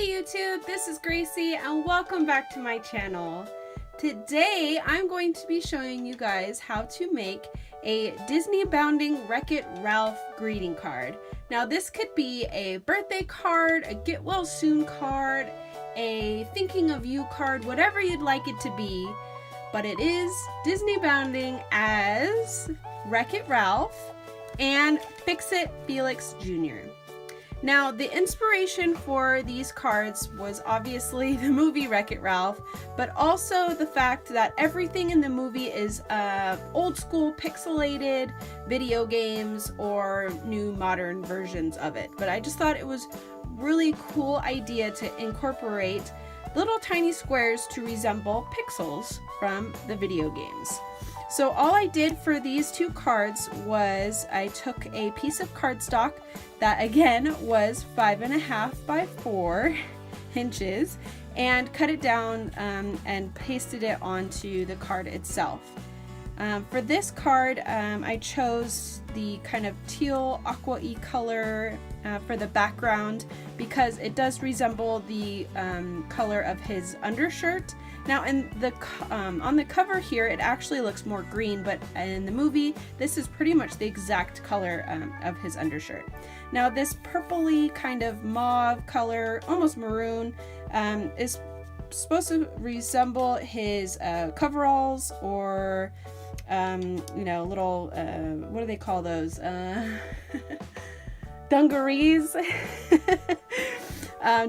Hey YouTube, this is Gracie and welcome back to my channel. Today I'm going to be showing you guys how to make a Disneybounding Wreck-It Ralph greeting card. Now this could be a birthday card, a get well soon card, a thinking of you card, whatever you'd like it to be. But it is Disneybounding as Wreck-It Ralph and Fix-It Felix Jr. Now, the inspiration for these cards was obviously the movie Wreck-It Ralph, but also the fact that everything in the movie is old school pixelated video games or new modern versions of it. But I just thought it was really cool idea to incorporate little tiny squares to resemble pixels from the video games. So all I did for these two cards was I took a piece of cardstock that again was 5.5 by 4 inches and cut it down and pasted it onto the card itself. For this card, I chose the kind of teal aqua-y color for the background because it does resemble the color of his undershirt. Now in the on the cover here it actually looks more green, but in the movie this is pretty much the exact color of his undershirt. Now this purpley kind of mauve color, almost maroon, is supposed to resemble his coveralls or you know, little what do they call those, dungarees.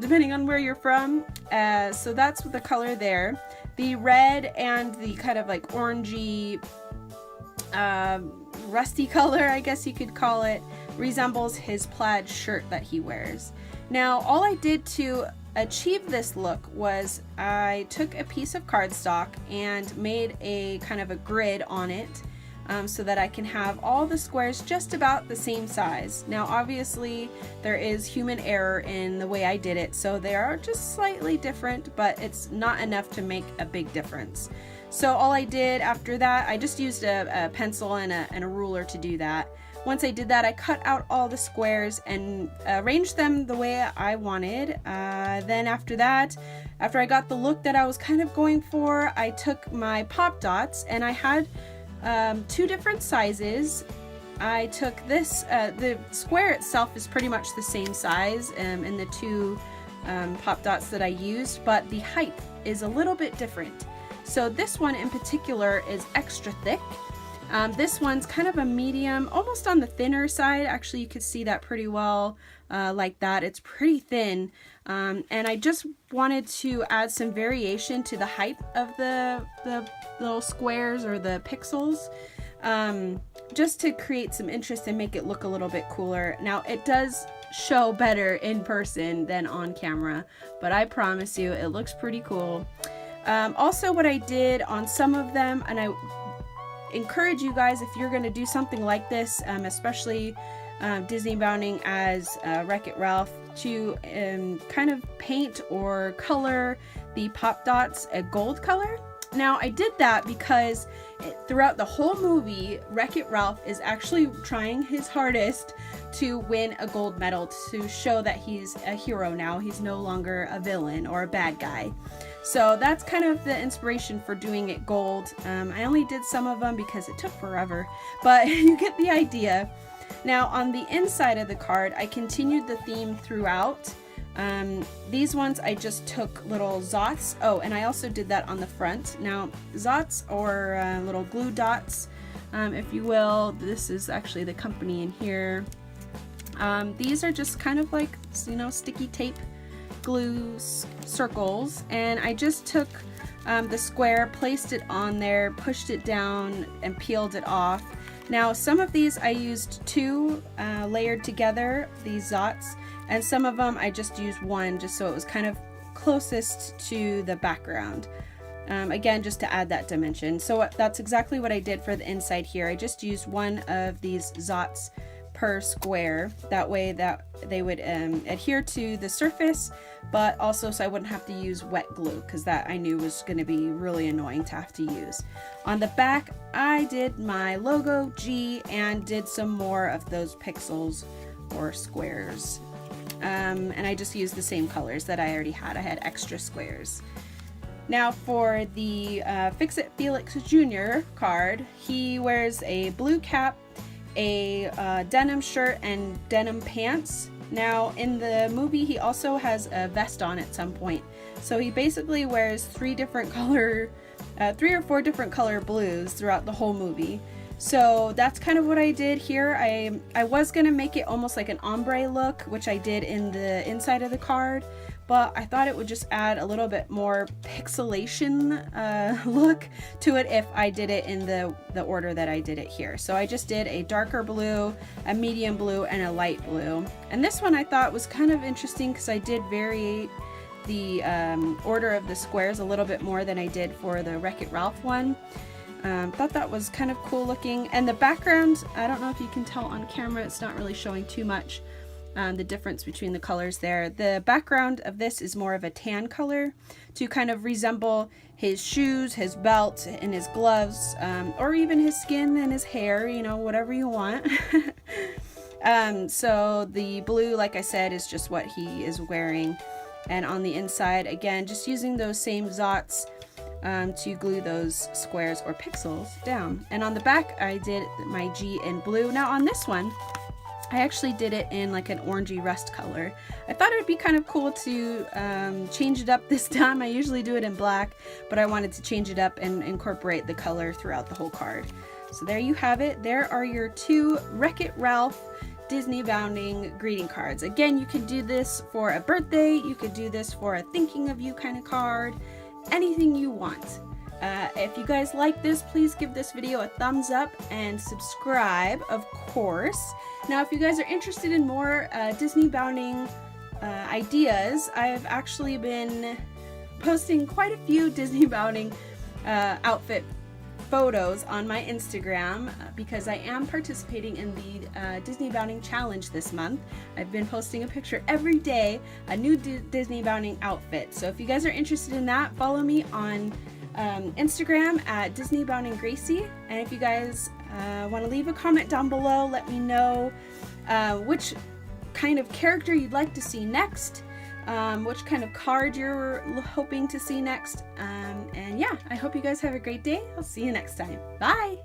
Depending on where you're from. So that's the color there. The red and the kind of like orangey, rusty color, I guess you could call it, resembles his plaid shirt that he wears. Now, all I did to achieve this look was I took a piece of cardstock and made a kind of a grid on it. So that I can have all the squares just about the same size. Now obviously there is human error in the way I did it, so they are just slightly different, but it's not enough to make a big difference. So all I did after that, I just used a pencil and a ruler to do that. Once I did that, I cut out all the squares and arranged them the way I wanted. Then after that, after I got the look that I was kind of going for, I took my pop dots and I had two different sizes. I took this, the square itself is pretty much the same size in the two pop dots that I used, but the height is a little bit different. So this one in particular is extra thick. This one's kind of a medium, almost on the thinner side. Actually, you could see that pretty well like that. It's pretty thin. And I just wanted to add some variation to the height of the little squares or the pixels, just to create some interest and make it look a little bit cooler. Now it does show better in person than on camera, but I promise you it looks pretty cool. Also what I did on some of them, and I encourage you guys, if you're going to do something like this, especially Disneybounding as Wreck-It Ralph, to kind of paint or color the pop dots a gold color. Now I did that because throughout the whole movie, Wreck-It Ralph is actually trying his hardest to win a gold medal to show that he's a hero now. He's no longer a villain or a bad guy. So that's kind of the inspiration for doing it gold. I only did some of them because it took forever, but you get the idea. Now on the inside of the card, I continued the theme throughout. These ones I just took little Zots. Oh, and I also did that on the front. Now Zots, or little glue dots, if you will. This is actually the company in here. These are just kind of like, you know, sticky tape glue circles, and I just took the square, placed it on there, pushed it down, and peeled it off. Now some of these I used two layered together, these Zots, and some of them I just used one just so it was kind of closest to the background. Again, just to add that dimension. So that's exactly what I did for the inside here. I just used one of these Zots per square. That way that they would adhere to the surface, but also so I wouldn't have to use wet glue, because that I knew was going to be really annoying to have to use. On the back, I did my logo G and did some more of those pixels or squares. and I just used the same colors that I already had. I had extra squares. Now for the Fix-It Felix Jr. card, he wears a blue cap, a denim shirt, and denim pants. Now in the movie he also has a vest on at some point. So he basically wears three or four different color blues throughout the whole movie. So that's kind of what I did here. I was going to make it almost like an ombre look, which I did in the inside of the card, but I thought it would just add a little bit more pixelation look to it if I did it in the order that I did it here. So I just did a darker blue, a medium blue, and a light blue. And this one I thought was kind of interesting because I did vary the order of the squares a little bit more than I did for the Wreck-It Ralph one. Thought that was kind of cool looking. And the background, I don't know if you can tell on camera, it's not really showing too much the difference between the colors there. The background of this is more of a tan color to kind of resemble his shoes, his belt, and his gloves, or even his skin and his hair, you know, whatever you want. So the blue, like I said, is just what he is wearing. And on the inside, again, just using those same Zots to glue those squares or pixels down. And on the back I did my G in blue. Now on this one I actually did it in like an orangey rust color. I thought it would be kind of cool to change it up this time. I usually do it in black, but I wanted to change it up and incorporate the color throughout the whole card. So there you have it. There are your two Wreck-It Ralph Disneybounding greeting cards. Again, you could do this for a birthday, you could do this for a thinking of you kind of card, anything you want. If you guys like this, please give this video a thumbs up and subscribe, of course. Now if you guys are interested in more Disneybounding ideas, I've actually been posting quite a few Disneybounding outfit photos on my Instagram because I am participating in the Disneybounding challenge this month. I've been posting a picture every day, a new Disneybounding outfit. So if you guys are interested in that, follow me on Instagram at DisneyboundingGracie. And if you guys want to leave a comment down below, let me know which kind of character you'd like to see next, which kind of card you're hoping to see next. And yeah, I hope you guys have a great day. I'll see you next time. Bye!